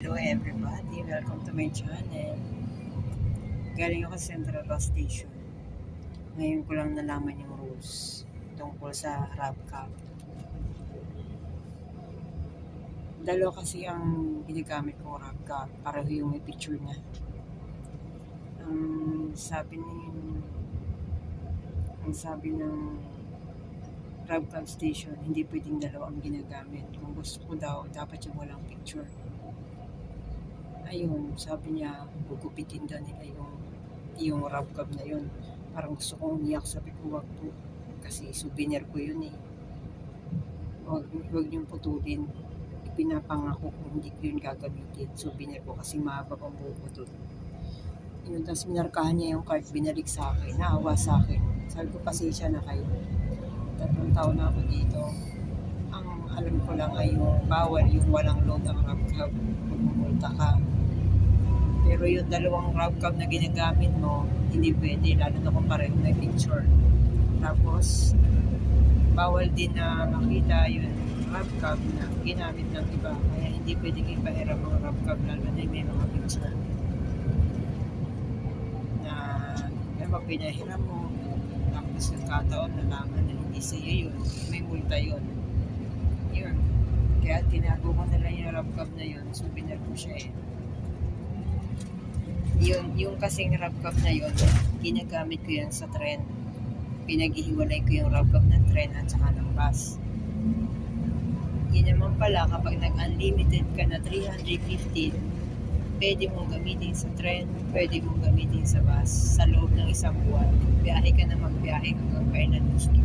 Hello everybody, welcome to my channel. Galing ako sa Central Bus Station. Ngayon ko lang nalaman yung rules tungkol sa RabCab. Dalawa kasi ang ginagamit kong RabCab, pareho yung may picture niya. Ang sabi ng RabCab station, hindi pwedeng dalawa ang ginagamit. Kung gusto ko daw, dapat yung walang picture. Ayun, sabi niya, gugupitin daw nila yung RabCab na yun. Parang gusto kong umiyak, sabi ko, wag po. Kasi souvenir ko yun eh. Wag niyong putulin. Ipinapangako ko, hindi ko yun gagamitin. Souvenir ko kasi mahaba pang buhok ko dun. Yun, tapos minarkahan niya yung card, binalik sa akin, naawa sa akin. Sabi ko, pasensya na kayo. 3 taon na ako dito. Ang alam ko lang ay yung bawal yung walang load ang RabCab. Magmumulta ka. Pero yung dalawang RabCab na ginagamit mo, hindi pwede, lalo na kung pareho na picture. Tapos, bawal din na makita yung RabCab na ginamit ng iba. Kaya hindi pwede ipahiram ang RabCab, lalo na may mga picture na pinahiram mo. Tapos nagkataon na naman na hindi sa'yo yun. May multa yun. Yun. Kaya tinago ko na lang yung RabCab na yun. Souvenir ko siya eh. Yung kasing RabCab na yun, ginagamit ko yan sa tren. Pinaghihiwalay ko yung RabCab ng tren at saka ng bus. Yun naman pala, kapag nag-unlimited ka na 315, pwede mong gamitin sa tren, pwede mong gamitin sa bus sa loob ng isang buwan. Biyahe ka na magbiyahe hanggang kailan gusto.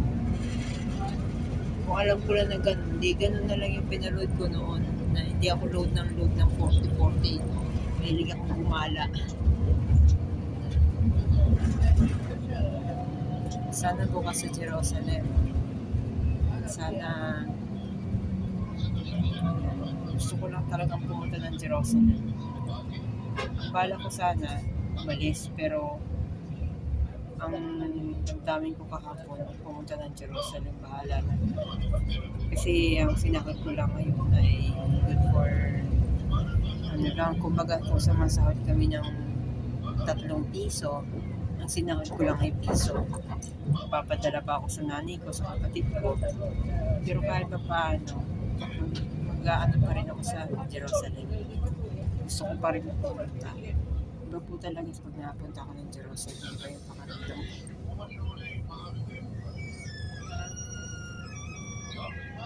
Kung alam ko lang na ganun, ganun na lang yung pinaload ko noon, na hindi ako load ng 40-40. Mahilig akong gumala. Sana bukas sa Jerusalem. Sana gusto ko lang talagang pumunta ng Jerusalem. Ang bala ko sana umalis, pero ang damdamin ko kahapon pumunta ng Jerusalem, bahala na. Kasi ang sinakot ko lang ngayon ay good for kumbaga kung sumasahod kami ng 3 piso, ang sinahod ko lang ay piso. Papadala pa ako sa nanay ko, sa kapatid ko. Pero kahit pa paano, mag-aano pa rin ako sa Jerusalem. Gusto ko pa rin pumunta. Iba po talaga pag napunta ako ng Jerusalem, iba yung pakaramdam.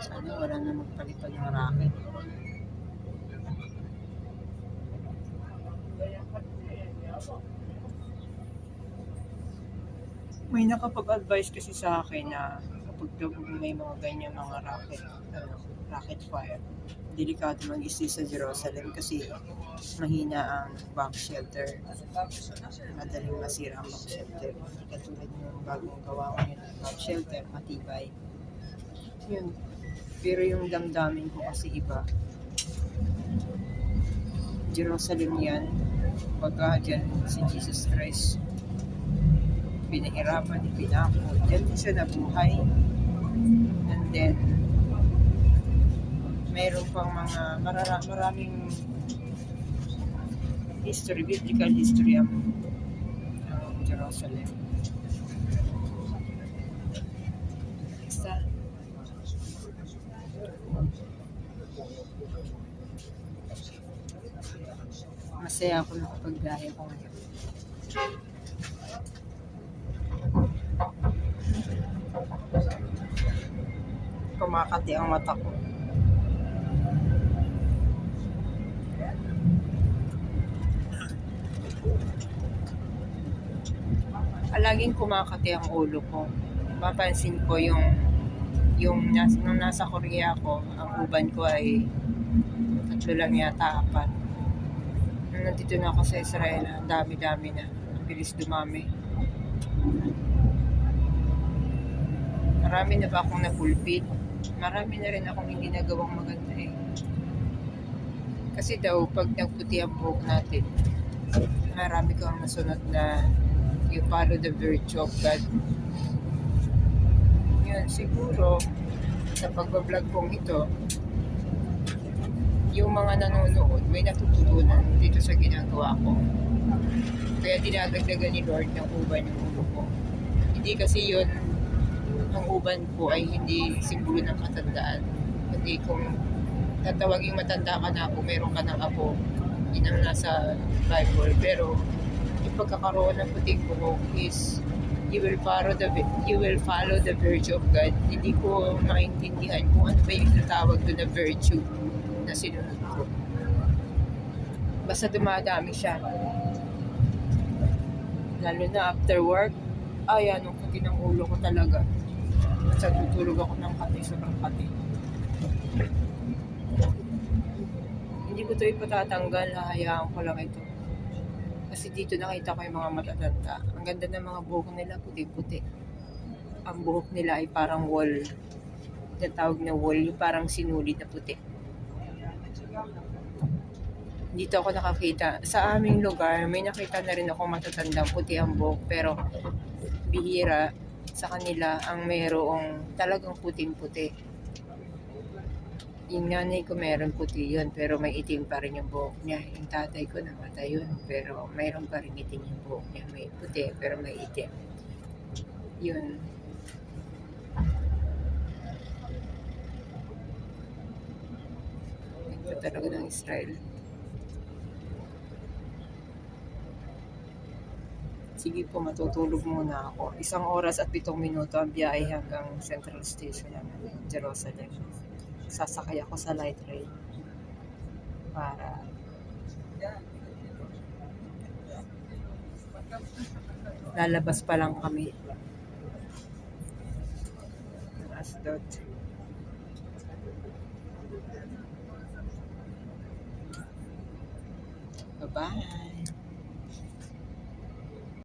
Sana wala na magpalipad ng racket. May nakapag-advise kasi sa akin na kapag may mga ganyan mga rocket fire, delikado mag-stay sa Jerusalem kasi mahina ang bomb shelter. Madaling masira ang bomb shelter. Katulad ng bagong gawa ko yun, bomb shelter, matibay. Yun. Pero yung damdamin ko kasi iba. Jerusalem yan. Baga dyan si Jesus Christ pinahirapan, pinako. Diyan din siya nabuhay. And then, mayroon pang mga maraming history, biblical history ang Jerusalem. Basta, masaya ako nakapagbiyahe ko ngayon. Kumakati ang mata ko. Laging kumakati ang ulo ko. Mapansin ko nung nasa Korea ako, ang uban ko ay 3 lang yata, 4. Nung nandito na ako sa Israel, ang dami-dami na. Ang bilis dumami. Marami na ba akong napulpit? Marami na rin akong hindi nagawang maganda eh. Kasi daw, pag nagputi ang buhok natin, marami kang nasunod na you follow the virtue of God. Yun, siguro, sa pagbablog kong ito, yung mga nanonood, may natutunan sa ginagawa ko. Kaya dinadagdagan ni Lord ng uban yung ulo ko. Hindi kasi yun, ang uban ko ay hindi simbolo ng katandaan. Hindi kung tatawaging matanda ka na kung meron ka ng apo, yun ang nasa Bible. Pero yung pagkakaroon ng puting buhok is you will follow the virtue of God. Hindi ko maintindihan kung ano ba yung natawag doon na virtue na sinunod ko. Basta dumadami siya. Lalo na after work, anong kati ng ulo ko talaga. Basta tutulog ako ng kati, sobrang kati. Hindi ko ito ipatatanggal, hayaan ko lang ito. Kasi dito nakita ko yung mga matatanda. Ang ganda ng mga buhok nila, puti-puti. Ang buhok nila ay parang wool. Natawag na wool, yung parang sinulid na puti. Dito ako nakakita. Sa aming lugar, may nakita na rin ako matatandang puti ang buhok. Pero bihira sa kanila ang mayroong talagang puting-puti. Yung nanay ko meron puti yun, pero may itim pa rin yung buhok niya. Yung tatay ko namatay yun, pero mayroon pa rin itim yung buhok niya. May puti, pero may itim. Yun. Ito talaga ng Israel. Sige po, matutulog muna ako. 1 oras at 7 minuto ang biyahe hanggang Central Station ng Jerusalem. Sasakay ako sa light rail para lalabas pa lang kami ng Asdod. Bye-bye.